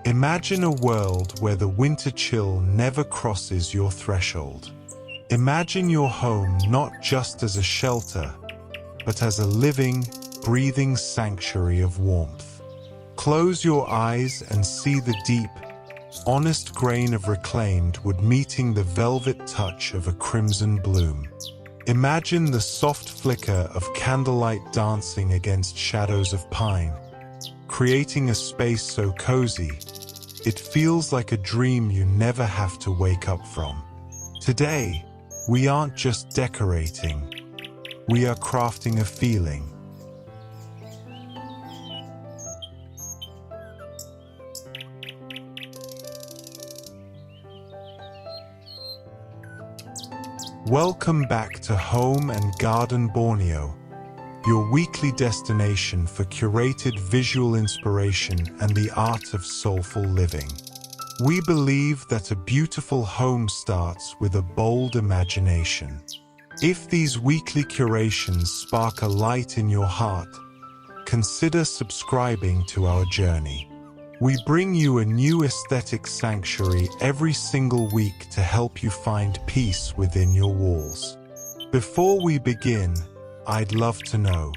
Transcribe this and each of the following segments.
Imagine a world where the winter chill never crosses your threshold. Imagine your home not just as a shelter, but as a living, breathing sanctuary of warmth. Close your eyes and see the deep, honest grain of reclaimed wood meeting the velvet touch of a crimson bloom. Imagine the soft flicker of candlelight dancing against shadows of pine, creating a space so cozy, it feels like a dream you never have to wake up from. Today, we aren't just decorating, we are crafting a feeling. Welcome back to Home and Garden Borneo, your weekly destination for curated visual inspiration and the art of soulful living. We believe that a beautiful home starts with a bold imagination. If these weekly curations spark a light in your heart, consider subscribing to our journey. We bring you a new aesthetic sanctuary every single week to help you find peace within your walls. Before we begin, I'd love to know,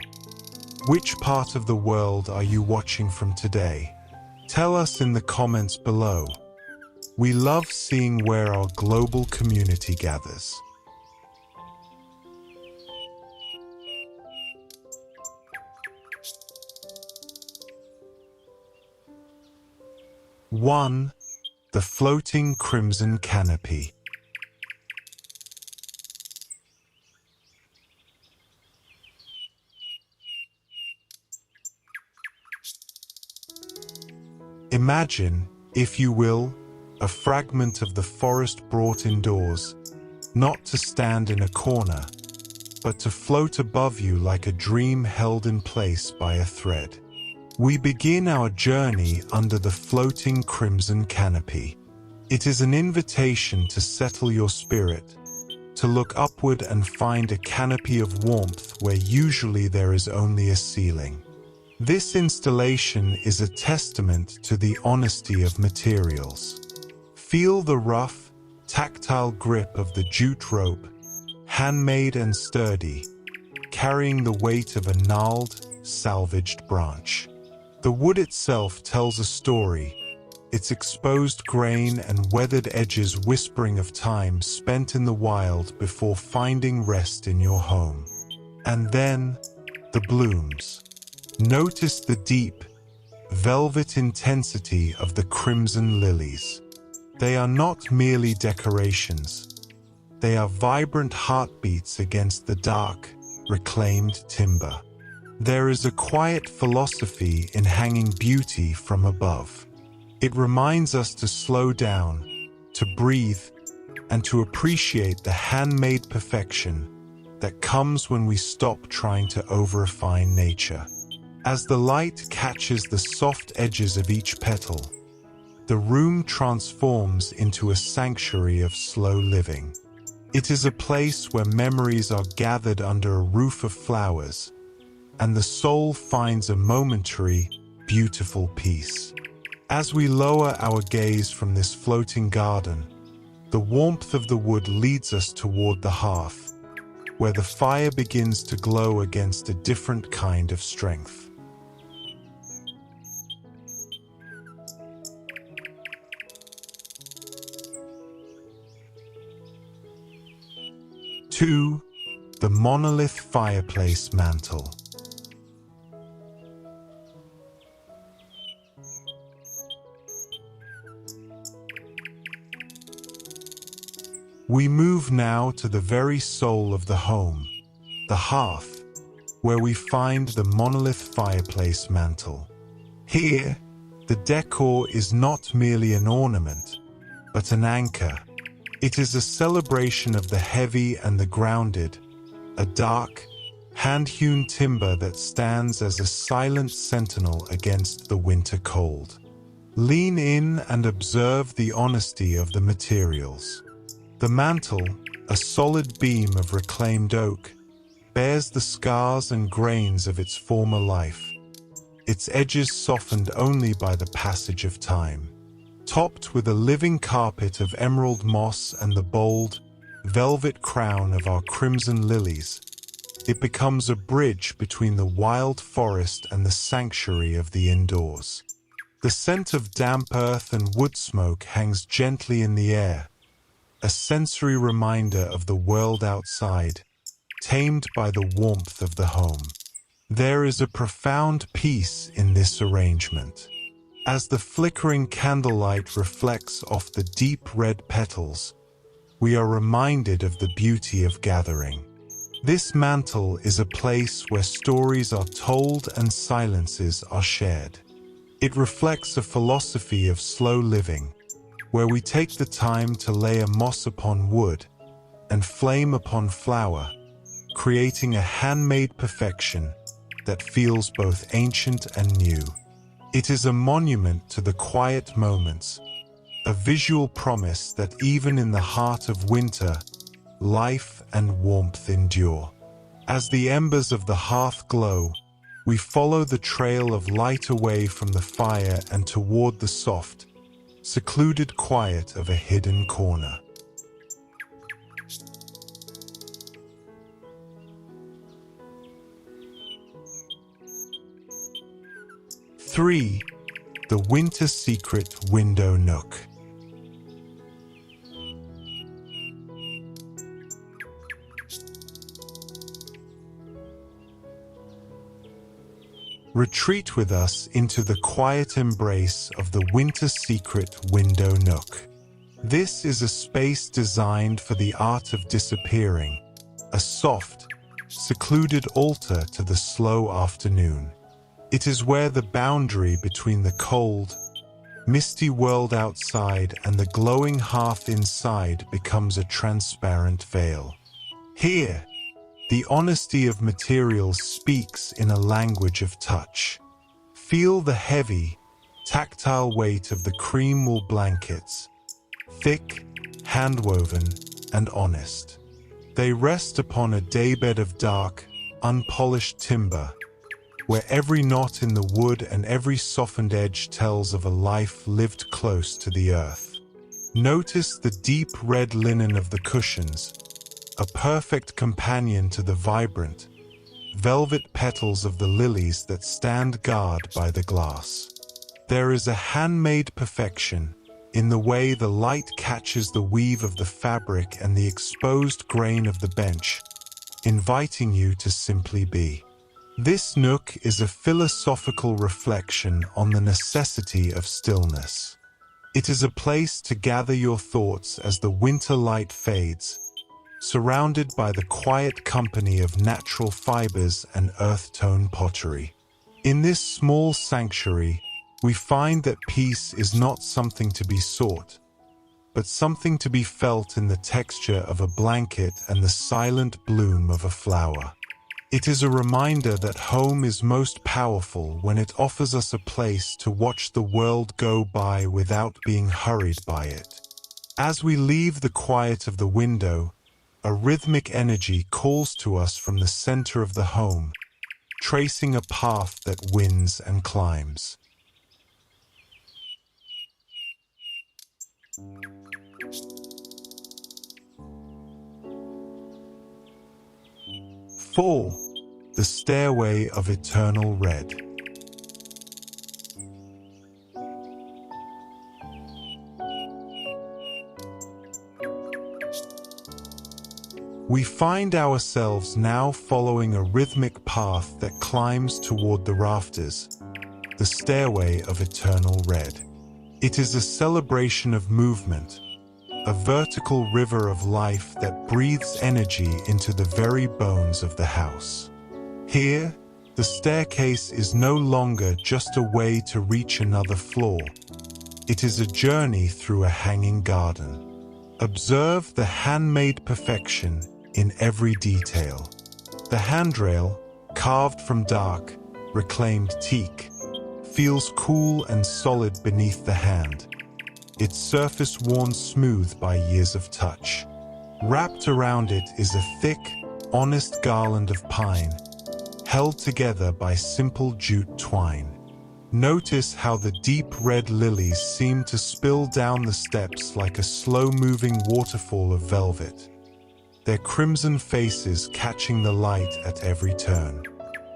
which part of the world are you watching from today? Tell us in the comments below. We love seeing where our global community gathers. One, the floating crimson canopy. Imagine, if you will, a fragment of the forest brought indoors, not to stand in a corner, but to float above you like a dream held in place by a thread. We begin our journey under the floating crimson canopy. It is an invitation to settle your spirit, to look upward and find a canopy of warmth where usually there is only a ceiling. This installation is a testament to the honesty of materials. Feel the rough, tactile grip of the jute rope, handmade and sturdy, carrying the weight of a gnarled, salvaged branch. The wood itself tells a story, its exposed grain and weathered edges whispering of time spent in the wild before finding rest in your home. And then, the blooms. Notice the deep, velvet intensity of the crimson lilies. They are not merely decorations. They are vibrant heartbeats against the dark, reclaimed timber. There is a quiet philosophy in hanging beauty from above. It reminds us to slow down, to breathe, and to appreciate the handmade perfection that comes when we stop trying to over-refine nature. As the light catches the soft edges of each petal, the room transforms into a sanctuary of slow living. It is a place where memories are gathered under a roof of flowers, and the soul finds a momentary, beautiful peace. As we lower our gaze from this floating garden, the warmth of the wood leads us toward the hearth, where the fire begins to glow against a different kind of strength. Two, the Monolith fireplace mantle. We move now to the very soul of the home, the hearth, where we find the Monolith fireplace mantle. Here, the decor is not merely an ornament, but an anchor. It is a celebration of the heavy and the grounded, a dark, hand-hewn timber that stands as a silent sentinel against the winter cold. Lean in and observe the honesty of the materials. The mantle, a solid beam of reclaimed oak, bears the scars and grains of its former life, its edges softened only by the passage of time. topped with a living carpet of emerald moss and the bold, velvet crown of our crimson lilies. It becomes a bridge between the wild forest and the sanctuary of the indoors. The scent of damp earth and wood smoke hangs gently in the air, a sensory reminder of the world outside, tamed by the warmth of the home. There is a profound peace in this arrangement. As the flickering candlelight reflects off the deep red petals, we are reminded of the beauty of gathering. This mantle is a place where stories are told and silences are shared. It reflects a philosophy of slow living, where we take the time to lay a moss upon wood and flame upon flower, creating a handmade perfection that feels both ancient and new. It is a monument to the quiet moments, a visual promise that even in the heart of winter, life and warmth endure. As the embers of the hearth glow, we follow the trail of light away from the fire and toward the soft, secluded quiet of a hidden corner. Three, the winter secret window nook. Retreat with us into the quiet embrace of the winter secret window nook. This is a space designed for the art of disappearing, a soft, secluded altar to the slow afternoon. It is where the boundary between the cold, misty world outside and the glowing hearth inside becomes a transparent veil. Here, the honesty of materials speaks in a language of touch. Feel the heavy, tactile weight of the cream wool blankets, thick, hand-woven, and honest. They rest upon a daybed of dark, unpolished timber, where every knot in the wood and every softened edge tells of a life lived close to the earth. Notice the deep red linen of the cushions, a perfect companion to the vibrant, velvet petals of the lilies that stand guard by the glass. There is a handmade perfection in the way the light catches the weave of the fabric and the exposed grain of the bench, inviting you to simply be. This nook is a philosophical reflection on the necessity of stillness. It is a place to gather your thoughts as the winter light fades, surrounded by the quiet company of natural fibers and earth-tone pottery. In this small sanctuary, we find that peace is not something to be sought, but something to be felt in the texture of a blanket and the silent bloom of a flower. It is a reminder that home is most powerful when it offers us a place to watch the world go by without being hurried by it. As we leave the quiet of the window, a rhythmic energy calls to us from the center of the home, tracing a path that winds and climbs. Four, the Stairway of Eternal Red. We find ourselves now following a rhythmic path that climbs toward the rafters, the Stairway of Eternal Red. It is a celebration of movement, a vertical river of life that breathes energy into the very bones of the house. Here, the staircase is no longer just a way to reach another floor. It is a journey through a hanging garden. Observe the handmade perfection in every detail. The handrail, carved from dark, reclaimed teak, feels cool and solid beneath the hand, its surface worn smooth by years of touch. Wrapped around it is a thick, honest garland of pine, held together by simple jute twine. Notice how the deep red lilies seem to spill down the steps like a slow-moving waterfall of velvet, their crimson faces catching the light at every turn.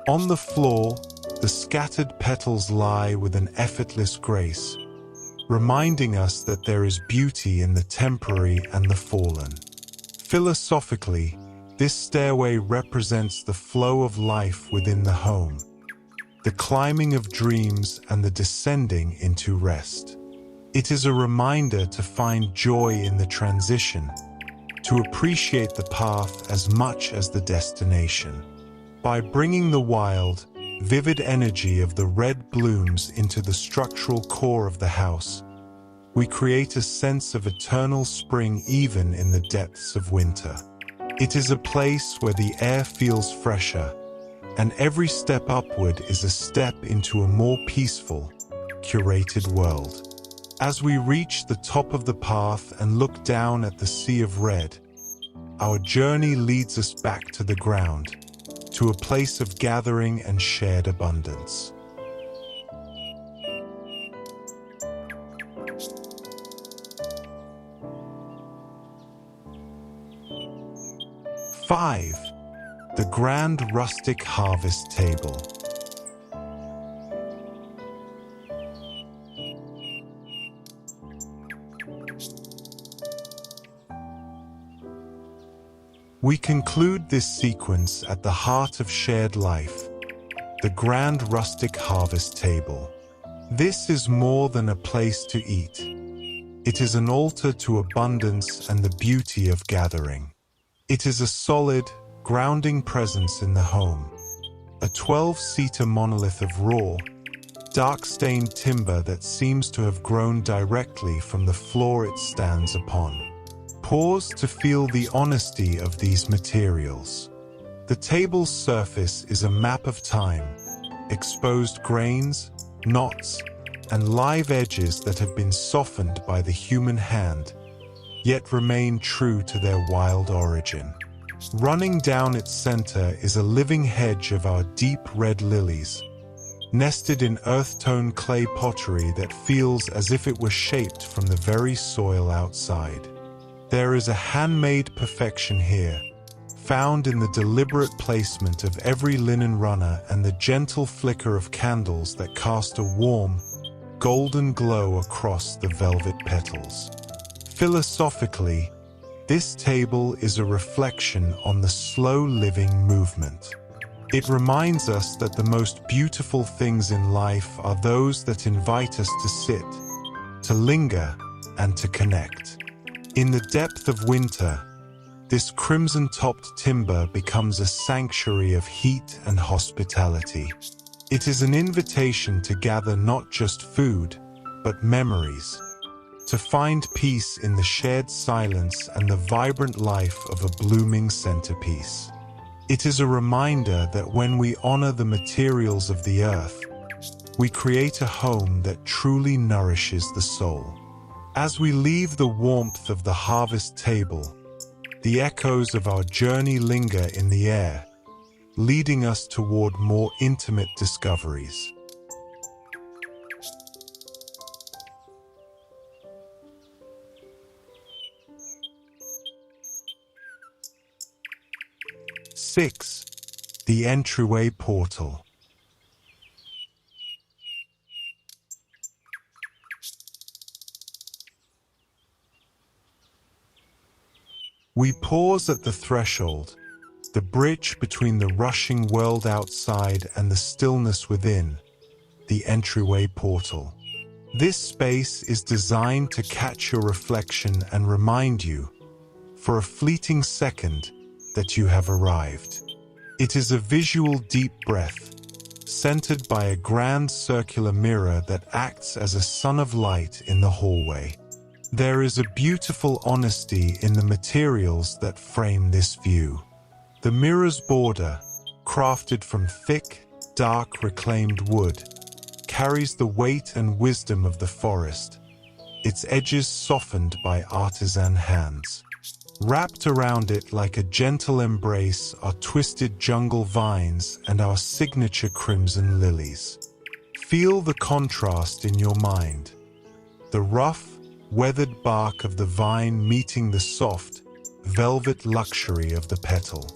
On the floor, the scattered petals lie with an effortless grace, reminding us that there is beauty in the temporary and the fallen. Philosophically, this stairway represents the flow of life within the home, the climbing of dreams and the descending into rest. It is a reminder to find joy in the transition, to appreciate the path as much as the destination. By bringing the wild, vivid energy of the red blooms into the structural core of the house, we create a sense of eternal spring even in the depths of winter. It is a place where the air feels fresher, and every step upward is a step into a more peaceful, curated world. As we reach the top of the path and look down at the sea of red, our journey leads us back to the ground, to a place of gathering and shared abundance. Five, the Grand Rustic Harvest Table. We conclude this sequence at the heart of shared life, the Grand Rustic Harvest Table. This is more than a place to eat. It is an altar to abundance and the beauty of gathering. It is a solid, grounding presence in the home, a 12-seater monolith of raw, dark-stained timber that seems to have grown directly from the floor it stands upon. Pause to feel the honesty of these materials. The table's surface is a map of time, exposed grains, knots, and live edges that have been softened by the human hand, yet remain true to their wild origin. Running down its center is a living hedge of our deep red lilies, nested in earth-tone clay pottery that feels as if it were shaped from the very soil outside. There is a handmade perfection here, found in the deliberate placement of every linen runner and the gentle flicker of candles that cast a warm, golden glow across the velvet petals. Philosophically, this table is a reflection on the slow-living movement. It reminds us that the most beautiful things in life are those that invite us to sit, to linger, and to connect. In the depth of winter, this crimson-topped timber becomes a sanctuary of heat and hospitality. It is an invitation to gather not just food, but memories, to find peace in the shared silence and the vibrant life of a blooming centerpiece. It is a reminder that when we honor the materials of the earth, we create a home that truly nourishes the soul. As we leave the warmth of the harvest table, the echoes of our journey linger in the air, leading us toward more intimate discoveries. Six, the Entryway Portal. We pause at the threshold, the bridge between the rushing world outside and the stillness within, the Entryway Portal. This space is designed to catch your reflection and remind you, for a fleeting second, that you have arrived. It is a visual deep breath, centered by a grand circular mirror that acts as a sun of light in the hallway. There is a beautiful honesty in the materials that frame this view. The mirror's border, crafted from thick, dark reclaimed wood, carries the weight and wisdom of the forest, its edges softened by artisan hands. Wrapped around it like a gentle embrace are twisted jungle vines and our signature crimson lilies. Feel the contrast in your mind. The rough, weathered bark of the vine meeting the soft, velvet luxury of the petal.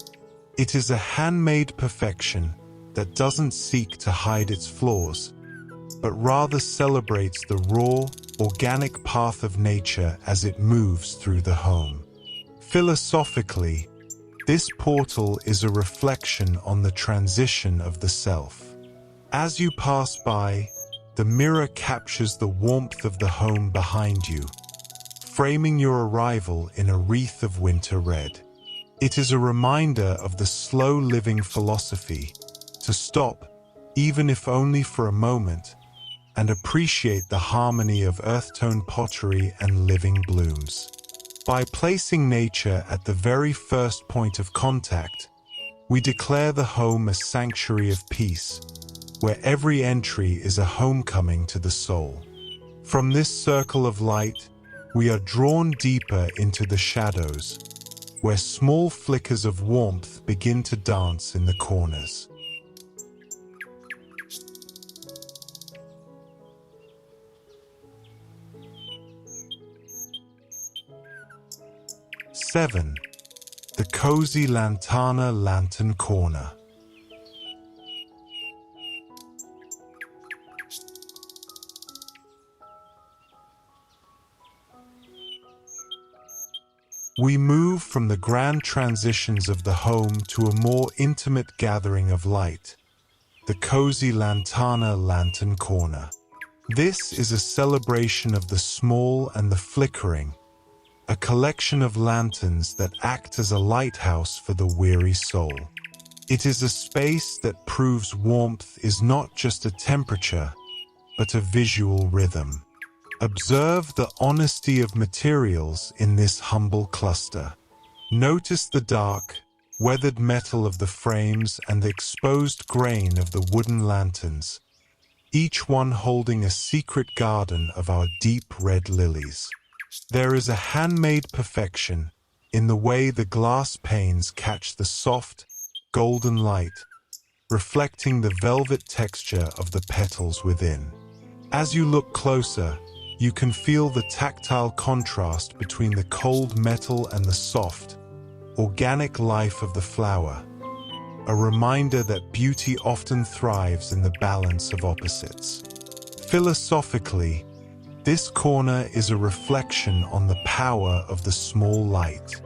It is a handmade perfection that doesn't seek to hide its flaws, but rather celebrates the raw, organic path of nature as it moves through the home. Philosophically, this portal is a reflection on the transition of the self. As you pass by, the mirror captures the warmth of the home behind you, framing your arrival in a wreath of winter red. It is a reminder of the slow-living philosophy, to stop, even if only for a moment, and appreciate the harmony of earth-tone pottery and living blooms. By placing nature at the very first point of contact, we declare the home a sanctuary of peace, where every entry is a homecoming to the soul. From this circle of light, we are drawn deeper into the shadows, where small flickers of warmth begin to dance in the corners. Seven, the cozy Lantana lantern corner. We move from the grand transitions of the home to a more intimate gathering of light, the cozy Lantana lantern corner. This is a celebration of the small and the flickering, a collection of lanterns that act as a lighthouse for the weary soul. It is a space that proves warmth is not just a temperature, but a visual rhythm. Observe the honesty of materials in this humble cluster. Notice the dark, weathered metal of the frames and the exposed grain of the wooden lanterns, each one holding a secret garden of our deep red lilies. There is a handmade perfection in the way the glass panes catch the soft, golden light, reflecting the velvet texture of the petals within. As you look closer, you can feel the tactile contrast between the cold metal and the soft, organic life of the flower, a reminder that beauty often thrives in the balance of opposites. Philosophically, this corner is a reflection on the power of the small light.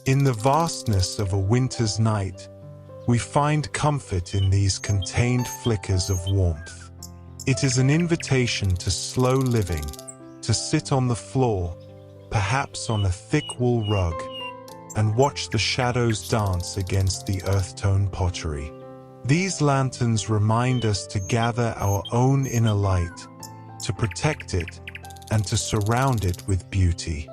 In the vastness of a winter's night, we find comfort in these contained flickers of warmth. It is an invitation to slow living, to sit on the floor, perhaps on a thick wool rug, and watch the shadows dance against the earth-tone pottery. These lanterns remind us to gather our own inner light, to protect it, and to surround it with beauty.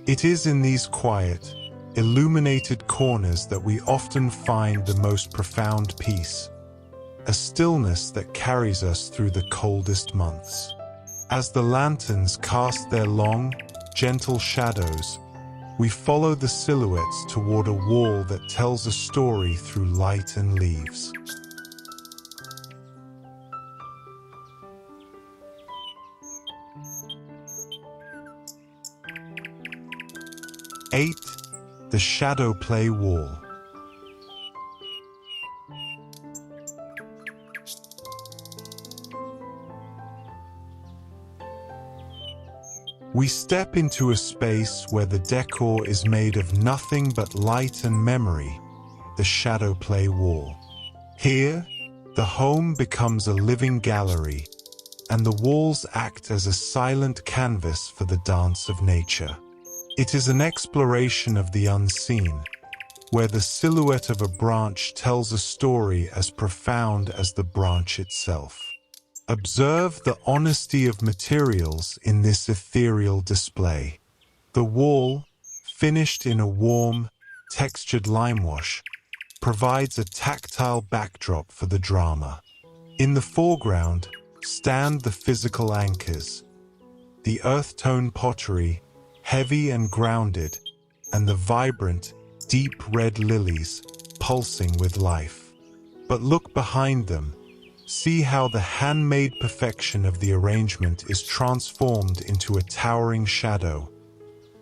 It is in these quiet, illuminated corners that we often find the most profound peace, a stillness that carries us through the coldest months. As the lanterns cast their long, gentle shadows, we follow the silhouettes toward a wall that tells a story through light and leaves. Eight, the shadow play wall. We step into a space where the decor is made of nothing but light and memory, the shadow play wall. Here, the home becomes a living gallery, and the walls act as a silent canvas for the dance of nature. It is an exploration of the unseen, where the silhouette of a branch tells a story as profound as the branch itself. Observe the honesty of materials in this ethereal display. The wall, finished in a warm, textured lime wash, provides a tactile backdrop for the drama. In the foreground stand the physical anchors, the earth-tone pottery, heavy and grounded, and the vibrant, deep red lilies, pulsing with life. But look behind them. See how the handmade perfection of the arrangement is transformed into a towering shadow,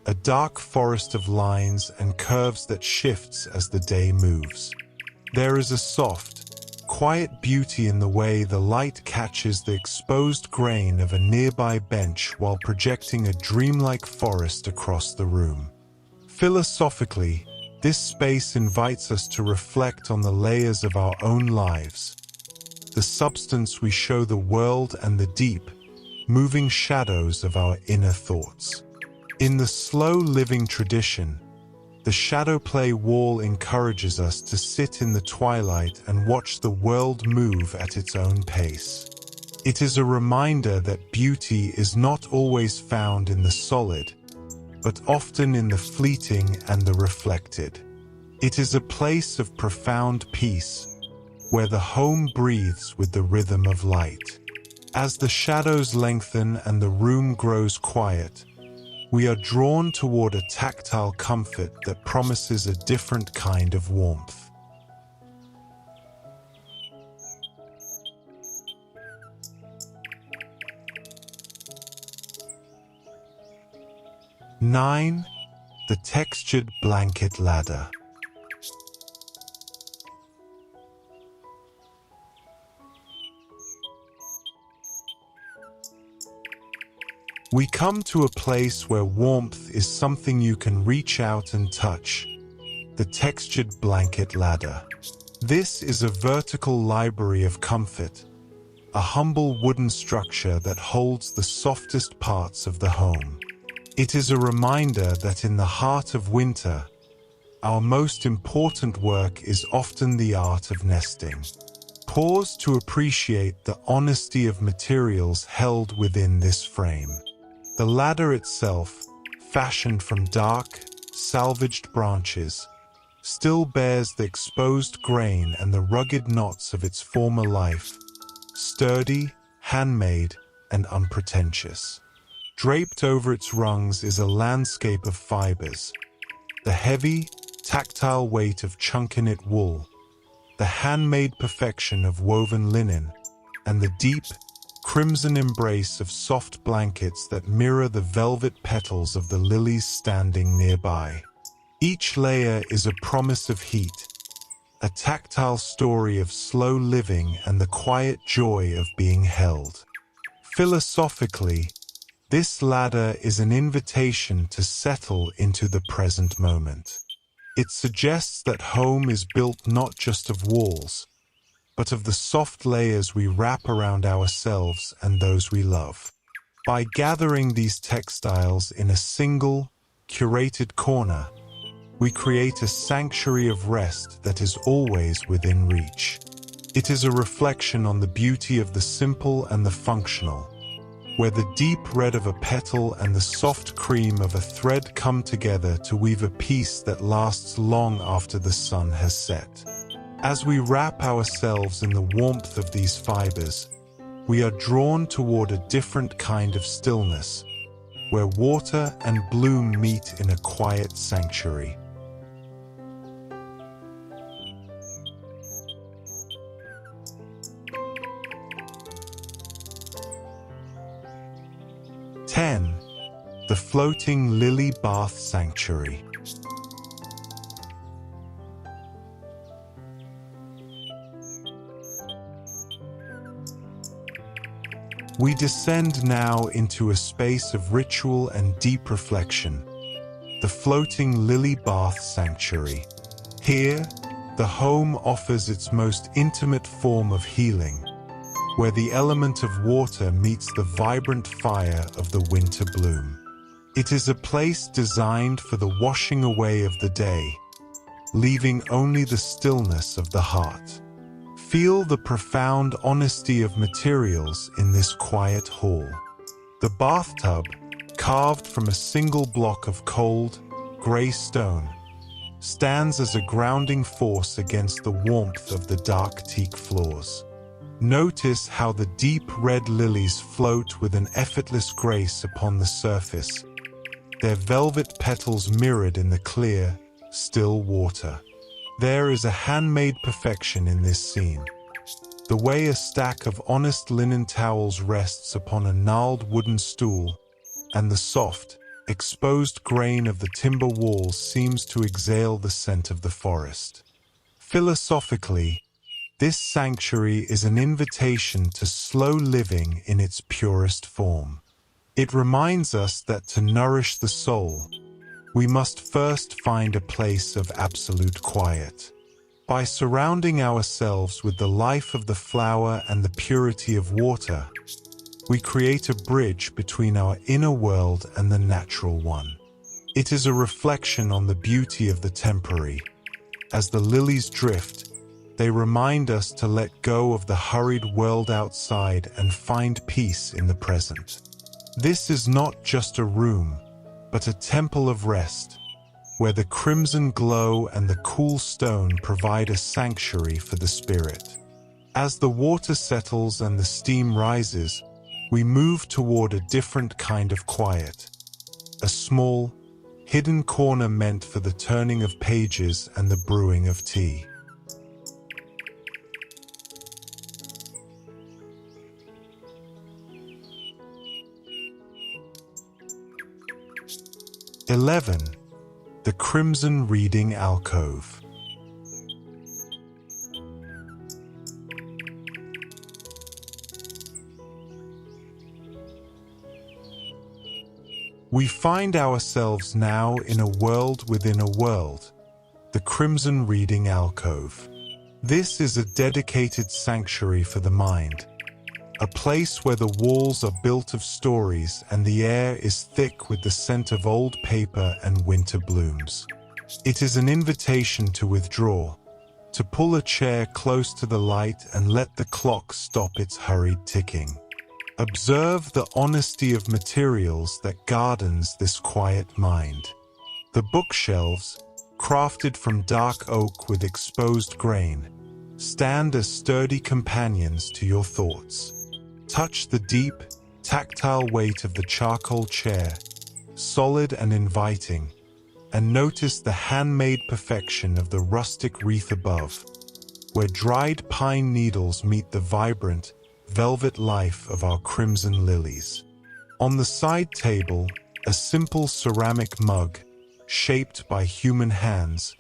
a dark forest of lines and curves that shifts as the day moves. There is a soft, quiet beauty in the way the light catches the exposed grain of a nearby bench while projecting a dreamlike forest across the room. Philosophically, this space invites us to reflect on the layers of our own lives, the substance we show the world and the deep, moving shadows of our inner thoughts. In the slow living tradition, the shadow play wall encourages us to sit in the twilight and watch the world move at its own pace. It is a reminder that beauty is not always found in the solid, but often in the fleeting and the reflected. It is a place of profound peace, where the home breathes with the rhythm of light. As the shadows lengthen and the room grows quiet, we are drawn toward a tactile comfort that promises a different kind of warmth. Nine, the textured blanket ladder. We come to a place where warmth is something you can reach out and touch, the textured blanket ladder. This is a vertical library of comfort, a humble wooden structure that holds the softest parts of the home. It is a reminder that in the heart of winter, our most important work is often the art of nesting. Pause to appreciate the honesty of materials held within this frame. The ladder itself, fashioned from dark, salvaged branches, still bears the exposed grain and the rugged knots of its former life, sturdy, handmade, and unpretentious. Draped over its rungs is a landscape of fibers, the heavy, tactile weight of chunky-knit wool, the handmade perfection of woven linen, and the deep, crimson embrace of soft blankets that mirror the velvet petals of the lilies standing nearby. Each layer is a promise of heat, a tactile story of slow living and the quiet joy of being held. Philosophically, this ladder is an invitation to settle into the present moment. It suggests that home is built not just of walls, but of the soft layers we wrap around ourselves and those we love. By gathering these textiles in a single, curated corner, we create a sanctuary of rest that is always within reach. It is a reflection on the beauty of the simple and the functional, where the deep red of a petal and the soft cream of a thread come together to weave a piece that lasts long after the sun has set. As we wrap ourselves in the warmth of these fibers, we are drawn toward a different kind of stillness, where water and bloom meet in a quiet sanctuary. The floating lily bath sanctuary. We descend now into a space of ritual and deep reflection, the floating lily bath sanctuary. Here, the home offers its most intimate form of healing, where the element of water meets the vibrant fire of the winter bloom. It is a place designed for the washing away of the day, leaving only the stillness of the heart. Feel the profound honesty of materials in this quiet hall. The bathtub, carved from a single block of cold, gray stone, stands as a grounding force against the warmth of the dark teak floors. Notice how the deep red lilies float with an effortless grace upon the surface, their velvet petals mirrored in the clear, still water. There is a handmade perfection in this scene. the way a stack of honest linen towels rests upon a gnarled wooden stool, and the soft, exposed grain of the timber walls seems to exhale the scent of the forest. Philosophically, this sanctuary is an invitation to slow living in its purest form. It reminds us that to nourish the soul, we must first find a place of absolute quiet. By surrounding ourselves with the life of the flower and the purity of water, we create a bridge between our inner world and the natural one. It is a reflection on the beauty of the temporary. As the lilies drift, they remind us to let go of the hurried world outside and find peace in the present. This is not just a room, but a temple of rest, where the crimson glow and the cool stone provide a sanctuary for the spirit. As the water settles and the steam rises, we move toward a different kind of quiet. A small, hidden corner meant for the turning of pages and the brewing of tea. The Crimson Reading Alcove. We find ourselves now in a world within a world, the Crimson Reading Alcove. This is a dedicated sanctuary for the mind, a place where the walls are built of stories and the air is thick with the scent of old paper and winter blooms. It is an invitation to withdraw, to pull a chair close to the light and let the clock stop its hurried ticking. Observe the honesty of materials that gardens this quiet mind. The bookshelves, crafted from dark oak with exposed grain, stand as sturdy companions to your thoughts. Touch the deep, tactile weight of the charcoal chair, solid and inviting, and notice the handmade perfection of the rustic wreath above, where dried pine needles meet the vibrant, velvet life of our crimson lilies. On the side table, a simple ceramic mug, shaped by human hands,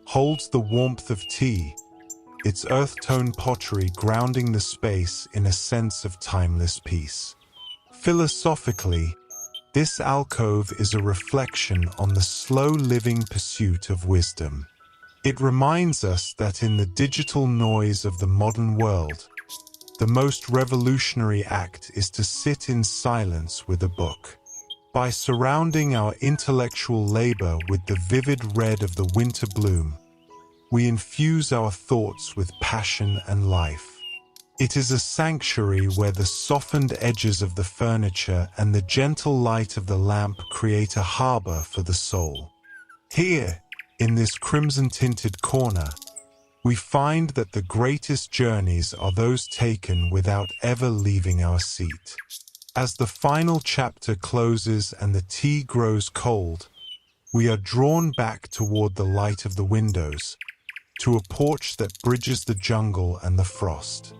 holds the warmth of tea, its earth-tone pottery grounding the space in a sense of timeless peace. Philosophically, this alcove is a reflection on the slow-living pursuit of wisdom. It reminds us that in the digital noise of the modern world, the most revolutionary act is to sit in silence with a book. By surrounding our intellectual labor with the vivid red of the winter bloom, we infuse our thoughts with passion and life. It is a sanctuary where the softened edges of the furniture and the gentle light of the lamp create a harbor for the soul. Here, in this crimson-tinted corner, we find that the greatest journeys are those taken without ever leaving our seat. As the final chapter closes and the tea grows cold, we are drawn back toward the light of the windows, to a porch that bridges the jungle and the frost.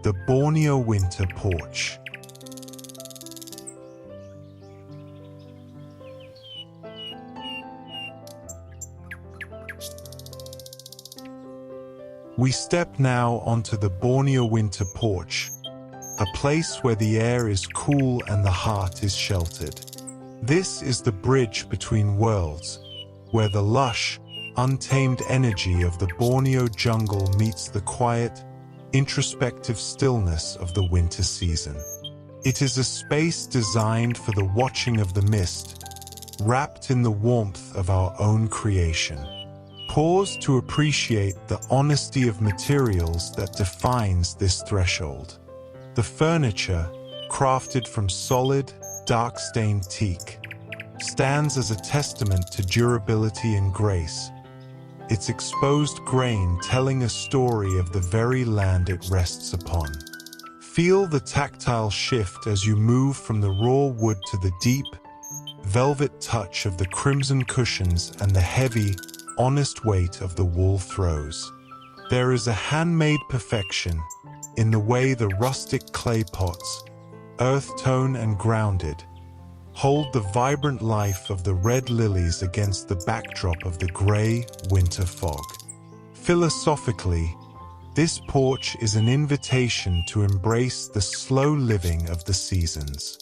The Borneo-Winter Porch. We step now onto the Borneo-Winter Porch, a place where the air is cool and the heart is sheltered. This is the bridge between worlds, where the lush, untamed energy of the Borneo jungle meets the quiet, introspective stillness of the winter season. It is a space designed for the watching of the mist, wrapped in the warmth of our own creation. Pause to appreciate the honesty of materials that defines this threshold. The furniture, crafted from solid, dark-stained teak, stands as a testament to durability and grace, its exposed grain telling a story of the very land it rests upon. Feel the tactile shift as you move from the raw wood to the deep, velvet touch of the crimson cushions and the heavy, honest weight of the wool throws. There is a handmade perfection in the way the rustic clay pots, earth-tone and grounded, hold the vibrant life of the red lilies against the backdrop of the gray winter fog. Philosophically, this porch is an invitation to embrace the slow living of the seasons.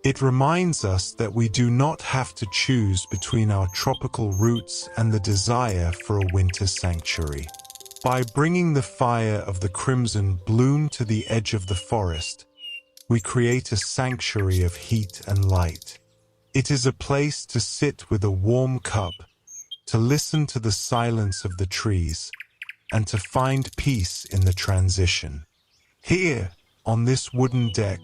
It reminds us that we do not have to choose between our tropical roots and the desire for a winter sanctuary. By bringing the fire of the crimson bloom to the edge of the forest, we create a sanctuary of heat and light. It is a place to sit with a warm cup, to listen to the silence of the trees, and to find peace in the transition. Here, on this wooden deck,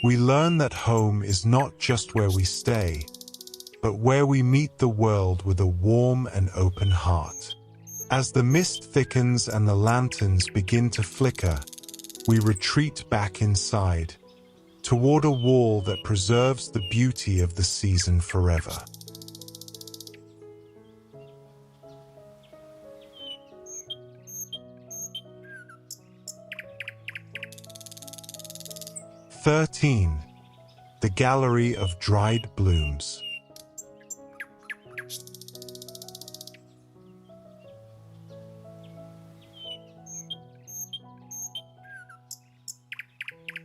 we learn that home is not just where we stay, but where we meet the world with a warm and open heart. As the mist thickens and the lanterns begin to flicker, we retreat back inside, toward a wall that preserves the beauty of the season forever. "13. The Gallery of Dried Blooms.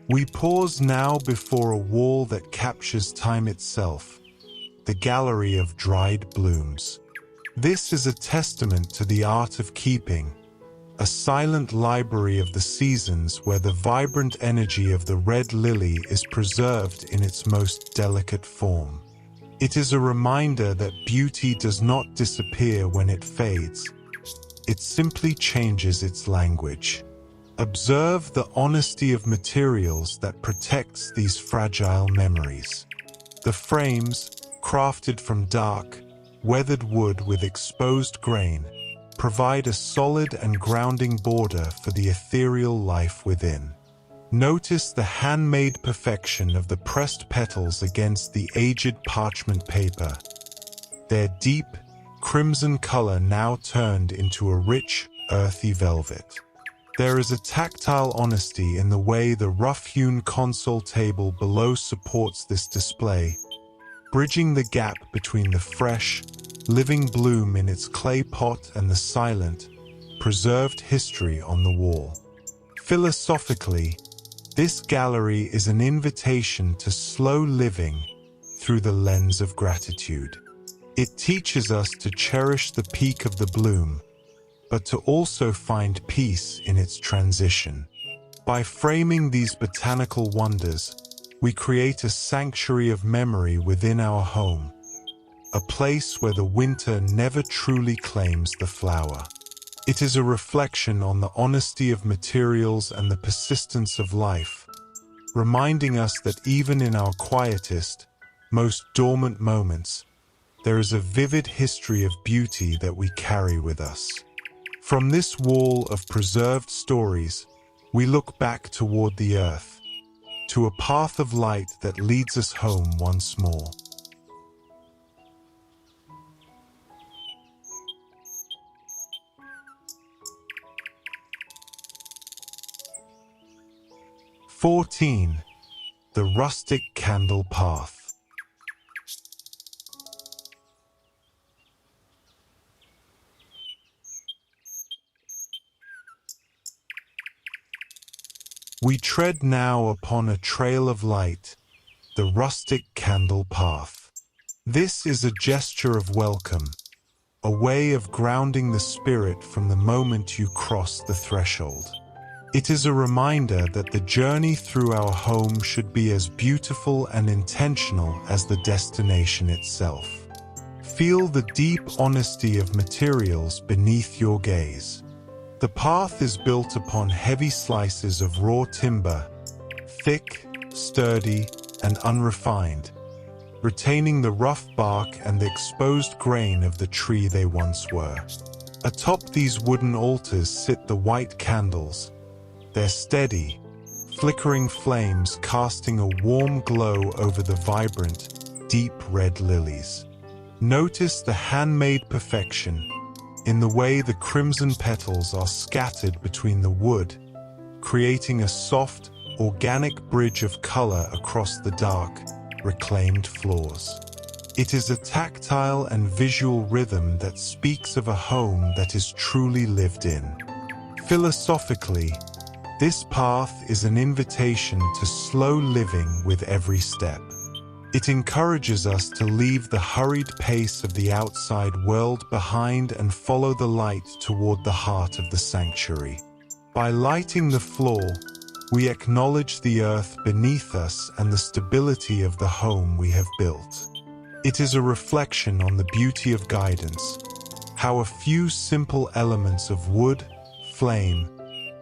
We pause now before a wall that captures time itself, the Gallery of Dried Blooms. This is a testament to the art of keeping, a silent library of the seasons where the vibrant energy of the red lily is preserved in its most delicate form. It is a reminder that beauty does not disappear when it fades. It simply changes its language. Observe the honesty of materials that protects these fragile memories. The frames, crafted from dark, weathered wood with exposed grain, provide a solid and grounding border for the ethereal life within. Notice the handmade perfection of the pressed petals against the aged parchment paper, their deep, crimson color now turned into a rich, earthy velvet. There is a tactile honesty in the way the rough-hewn console table below supports this display, bridging the gap between the fresh, living bloom in its clay pot and the silent, preserved history on the wall. Philosophically, this gallery is an invitation to slow living through the lens of gratitude. It teaches us to cherish the peak of the bloom, but to also find peace in its transition. By framing these botanical wonders, we create a sanctuary of memory within our home, a place where the winter never truly claims the flower. It is a reflection on the honesty of materials and the persistence of life, reminding us that even in our quietest, most dormant moments, there is a vivid history of beauty that we carry with us. From this wall of preserved stories, we look back toward the earth, to a path of light that leads us home once more. "14. The Rustic Candle Path. We tread now upon a trail of light, the rustic candle path. This is a gesture of welcome, a way of grounding the spirit from the moment you cross the threshold. It is a reminder that the journey through our home should be as beautiful and intentional as the destination itself. Feel the deep honesty of materials beneath your gaze. The path is built upon heavy slices of raw timber, thick, sturdy, and unrefined, retaining the rough bark and the exposed grain of the tree they once were. Atop these wooden altars sit the white candles, their steady, flickering flames casting a warm glow over the vibrant, deep red lilies. Notice the handmade perfection in the way the crimson petals are scattered between the wood, creating a soft, organic bridge of color across the dark, reclaimed floors. It is a tactile and visual rhythm that speaks of a home that is truly lived in. Philosophically, this path is an invitation to slow living with every step. It encourages us to leave the hurried pace of the outside world behind and follow the light toward the heart of the sanctuary. By lighting the floor, we acknowledge the earth beneath us and the stability of the home we have built. It is a reflection on the beauty of guidance, how a few simple elements of wood, flame,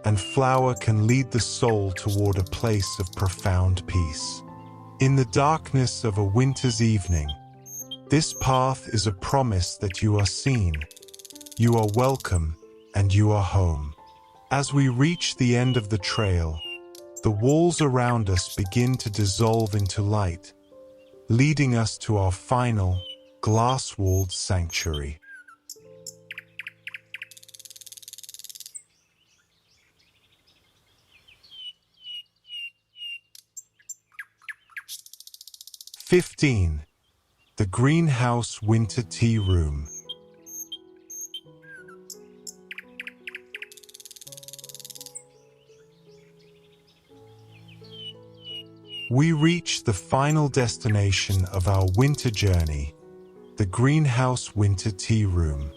and flower can lead the soul toward a place of profound peace. In the darkness of a winter's evening, this path is a promise that you are seen, you are welcome, and you are home. As we reach the end of the trail, the walls around us begin to dissolve into light, leading us to our final, glass-walled sanctuary. "15. The Greenhouse Winter Tea Room." We reach the final destination of our winter journey, the Greenhouse Winter Tea Room.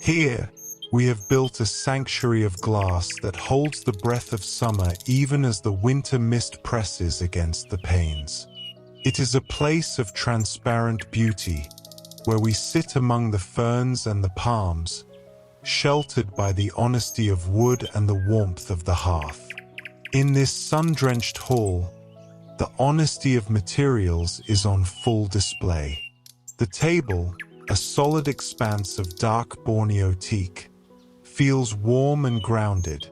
Here, we have built a sanctuary of glass that holds the breath of summer even as the winter mist presses against the panes. It is a place of transparent beauty, where we sit among the ferns and the palms, sheltered by the honesty of wood and the warmth of the hearth. In this sun-drenched hall, the honesty of materials is on full display. The table, a solid expanse of dark Borneo teak, feels warm and grounded,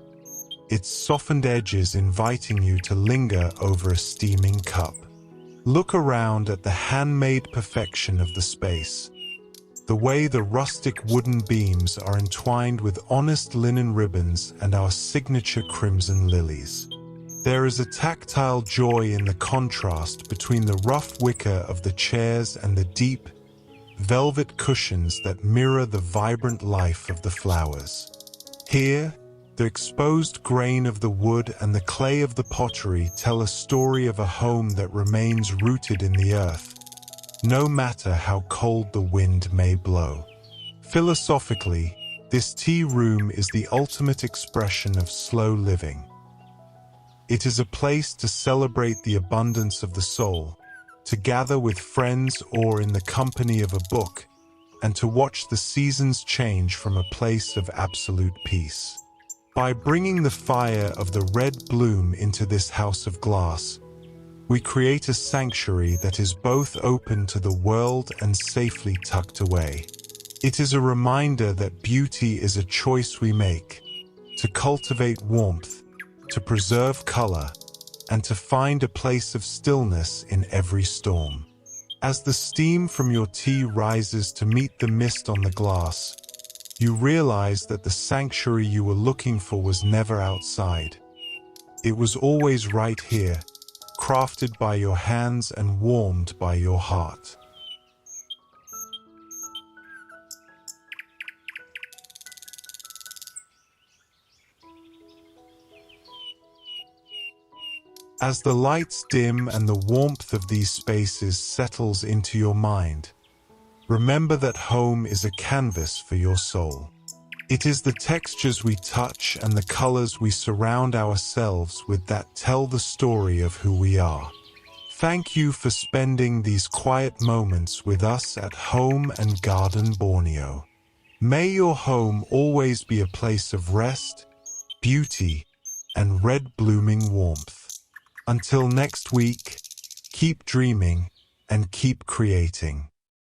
its softened edges inviting you to linger over a steaming cup. Look around at the handmade perfection of the space. The way the rustic wooden beams are entwined with honest linen ribbons and our signature crimson lilies. There is a tactile joy in the contrast between the rough wicker of the chairs and the deep, velvet cushions that mirror the vibrant life of the flowers. Here, the exposed grain of the wood and the clay of the pottery tell a story of a home that remains rooted in the earth, no matter how cold the wind may blow. Philosophically, this tea room is the ultimate expression of slow living. It is a place to celebrate the abundance of the soul, to gather with friends or in the company of a book, and to watch the seasons change from a place of absolute peace. By bringing the fire of the red bloom into this house of glass, we create a sanctuary that is both open to the world and safely tucked away. It is a reminder that beauty is a choice we make, to cultivate warmth, to preserve color, and to find a place of stillness in every storm. As the steam from your tea rises to meet the mist on the glass, you realize that the sanctuary you were looking for was never outside. It was always right here, crafted by your hands and warmed by your heart. As the lights dim and the warmth of these spaces settles into your mind, remember that home is a canvas for your soul. It is the textures we touch and the colors we surround ourselves with that tell the story of who we are. Thank you for spending these quiet moments with us at Home and Garden Borneo. May your home always be a place of rest, beauty, and red blooming warmth. Until next week, keep dreaming and keep creating.